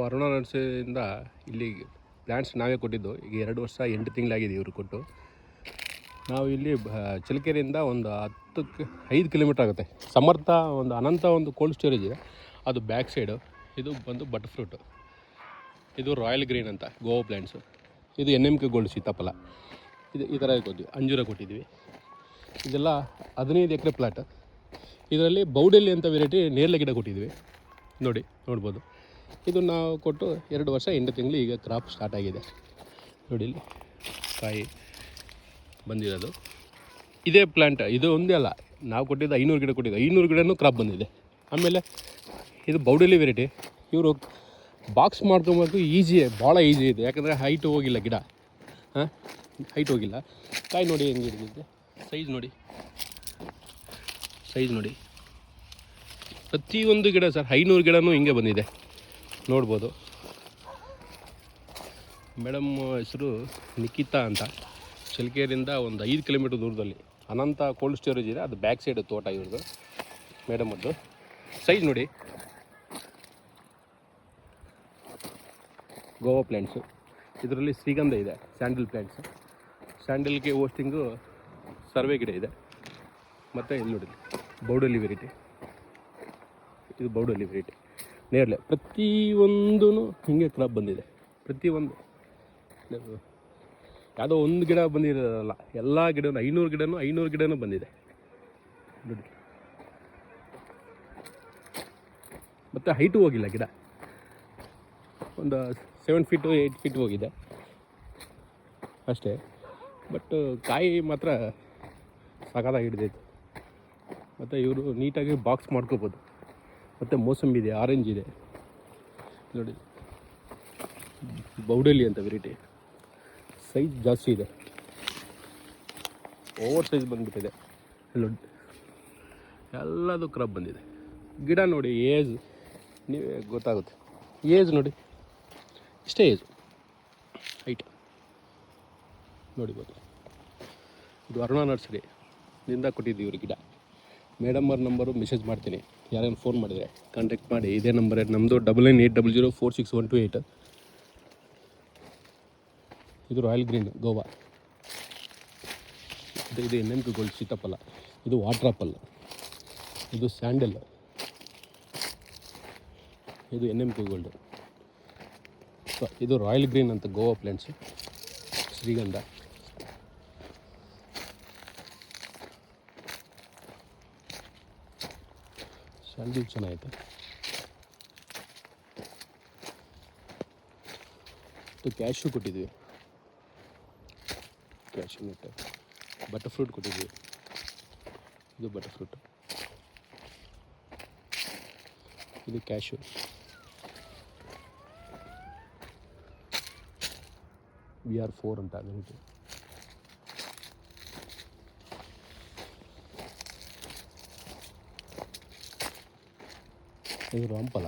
ಅರುಣ ನರ್ಸರಿಯಿಂದ ಇಲ್ಲಿ ಪ್ಲ್ಯಾಂಟ್ಸ್ ನಾವೇ ಕೊಟ್ಟಿದ್ದು. ಈಗ 2 ವರ್ಷ 8 ತಿಂಗಳಾಗಿದೆ ಇವರು ಕೊಟ್ಟು. ನಾವು ಇಲ್ಲಿ ಚಿಲಕೆರೆಯಿಂದ ಒಂದು 5 ಕಿಲೋಮೀಟ್ರ್ ಆಗುತ್ತೆ. ಸಮರ್ಥ ಒಂದು ಅನಂತ ಒಂದು ಕೋಲ್ಡ್ ಸ್ಟೋರೇಜ್ ಇದೆ, ಅದು ಬ್ಯಾಕ್ ಸೈಡು. ಇದು ಬಂದು ಬಟರ್ ಫ್ರೂಟು, ಇದು ರಾಯಲ್ ಗ್ರೀನ್ ಅಂತ ಗೋವಾ ಪ್ಲ್ಯಾಂಟ್ಸು. ಇದು NMK ಗೋಲ್ಡ್ ಸೀತಾಫಲ. ಇದು ಈ ಥರ ಕೊಟ್ಟಿದ್ವಿ. ಅಂಜೂರ ಕೊಟ್ಟಿದ್ವಿ. ಇದೆಲ್ಲ 15 ಎಕರೆ ಪ್ಲಾಟ್. ಇದರಲ್ಲಿ ಬೌಡೆಲ್ಲಿ ಅಂತ ವೆರೈಟಿ ನೇರಳೆ ಗಿಡ ಕೊಟ್ಟಿದ್ವಿ. ನೋಡ್ಬೋದು. ಇದು ನಾವು ಕೊಟ್ಟು 2 ವರ್ಷ 8 ತಿಂಗಳು ಈಗ ಕ್ರಾಪ್ ಸ್ಟಾರ್ಟ್ ಆಗಿದೆ. ನೋಡಿ ಇಲ್ಲಿ ಕಾಯಿ ಬಂದಿರೋದು. ಇದೇ ಪ್ಲ್ಯಾಂಟ್, ಇದು ಒಂದೇ ಅಲ್ಲ, ನಾವು ಕೊಟ್ಟಿದ್ದು 500 ಗಿಡ ಕೊಟ್ಟಿದ್ದು. 500 ಗಿಡನೂ ಕ್ರಾಪ್ ಬಂದಿದೆ. ಆಮೇಲೆ ಇದು ಬೌಡೆಲ್ಲಿ ವೆರೈಟಿ. ಇವರು ಬಾಕ್ಸ್ ಮಾಡ್ಕೊಬೇಕು, ಭಾಳ ಈಸಿ ಇದೆ. ಯಾಕಂದರೆ ಹೈಟ್ ಹೋಗಿಲ್ಲ ಗಿಡ, ಹೈಟ್ ಹೋಗಿಲ್ಲ. ಕಾಯಿ ನೋಡಿ ಹೆಂಗೆ ಹಿಡಿದಿದೆ, ಸೈಜ್ ನೋಡಿ. ಪ್ರತಿಯೊಂದು ಗಿಡ ಸರ್ 500 ಗಿಡನೂ ಹಿಂಗೆ ಬಂದಿದೆ, ನೋಡ್ಬೋದು. ಮೇಡಮ್ ಹೆಸರು ನಿಖಿತಾ ಅಂತ. ಚಿಲಕೆರೆಯಿಂದ ಒಂದು 5 ಕಿಲೋಮೀಟ್ರ್ ದೂರದಲ್ಲಿ ಅನಂತ ಕೋಲ್ಡ್ ಸ್ಟೋರೇಜ್ ಇದೆ, ಅದು ಬ್ಯಾಕ್ ಸೈಡ್ ತೋಟ ಇವ್ರದ್ದು, ಮೇಡಮದ್ದು. ಸೈಜ್ ನೋಡಿ. ಗೋವಾ ಪ್ಲ್ಯಾಂಟ್ಸು. ಇದರಲ್ಲಿ ಶ್ರೀಗಂಧ ಇದೆ, ಸ್ಯಾಂಡಲ್ ಪ್ಲ್ಯಾಂಟ್ಸು. ಸ್ಯಾಂಡಲ್ಗೆ ಹೋಸ್ಟಿಂಗು ಸರ್ವೆ ಗಿಡ ಇದೆ. ಮತ್ತು ಇಲ್ಲಿ ನೋಡಿ ಬೌಡೆಲ್ಲಿ ವೆರೈಟಿ. ಇದು ಬೌಡೆಲ್ಲಿ ವೆರೈಟಿ ನೇರಳೆ. ಪ್ರತಿಯೊಂದೂ ಹಿಂಗೆ ಕ್ರಾಪ್ ಬಂದಿದೆ. ಪ್ರತಿಯೊಂದು ಯಾವುದೋ ಒಂದು ಗಿಡ ಬಂದಿರೋಲ್ಲ, ಎಲ್ಲ ಗಿಡನೂ 500 ಗಿಡನೂ ಬಂದಿದೆ ನೋಡಿ. ಮತ್ತು ಹೈಟು ಹೋಗಿಲ್ಲ ಗಿಡ, ಒಂದು 7 ಫೀಟು 8 ಫೀಟ್ ಹೋಗಿದೆ ಅಷ್ಟೇ. ಬಟ್ ಕಾಯಿ ಮಾತ್ರ ಸಖತ್ತಾಗಿ ಹಿಡಿದೈತೆ. ಮತ್ತು ಇವರು ನೀಟಾಗಿ ಬಾಕ್ಸ್ ಮಾಡ್ಕೋಬೋದು. ಮತ್ತು ಮೋಸಂಬಿ ಇದೆ, ಆರೆಂಜ್ ಇದೆ ನೋಡಿ. ಬೌಡೆಲ್ಲಿ ಅಂತ ವೆರೈಟಿ. ಸೈಜ್ ಜಾಸ್ತಿ ಇದೆ, ಓವರ್ ಸೈಜ್ ಬಂದುಬಿಟ್ಟಿದೆ. ನೋಡಿ ಎಲ್ಲದು ಕ್ರಾಪ್ ಬಂದಿದೆ. ಗಿಡ ನೋಡಿ, ಏಜ್ ನೀವೇ ಗೊತ್ತಾಗುತ್ತೆ. ಏಜ್ ನೋಡಿ, ಇಷ್ಟೇ ಏಜು, ಹೈಟ್ ನೋಡಿಬೋದು. ಇದು ಅರುಣ ನರ್ಸರಿಯಿಂದ ಕೊಟ್ಟಿದ್ದೀವಿ ಇವ್ರಿಗೆ ಗಿಡ. ಮೇಡಮ್ ಅವ್ರ ನಂಬರು ಮೆಸೇಜ್ ಮಾಡ್ತೀನಿ, ಯಾರೇನು ಫೋನ್ ಮಾಡಿದರೆ ಕಾಂಟ್ಯಾಕ್ಟ್ ಮಾಡಿ. ಇದೇ ನಂಬರೇ ನಮ್ಮದು, 9980046128. ಇದು ರಾಯಲ್ ಗ್ರೀನ್ ಗೋವಾ. ಇದು NMK ಗೋಲ್ಡ್ ಸೀತಾಫಲ. ಇದು ವಾಟರ್ ಆಪಲ್. ಇದು ಸ್ಯಾಂಡಲ್. ಇದು NMK ಗೋಲ್ಡ್. ಇದು ರಾಯಲ್ ಗ್ರೀನ್ ಅಂತ ಗೋವಾ ಪ್ಲ್ಯಾಂಟ್ಸು. ಶ್ರೀಗಂಧ. ಸ್ಯಾಂಡಲ್ ಚೆನ್ನಾಗೈತೆ. ಇದು ಕ್ಯಾಶ್ಯೂ ಕೊಟ್ಟಿದ್ವಿ, ಕ್ಯಾಶ್ಯೂ ನಟ್. ಬಟರ್ ಫ್ರೂಟ್ ಕೊಟ್ಟಿದ್ವಿ. ಇದು ಬಟರ್ ಫ್ರೂಟ್. ಇದು ಕ್ಯಾಶ್ಯೂ. VR4 ಅಂತ ವೆರೈಟಿ. ಇದು ರಾಮಫಲ.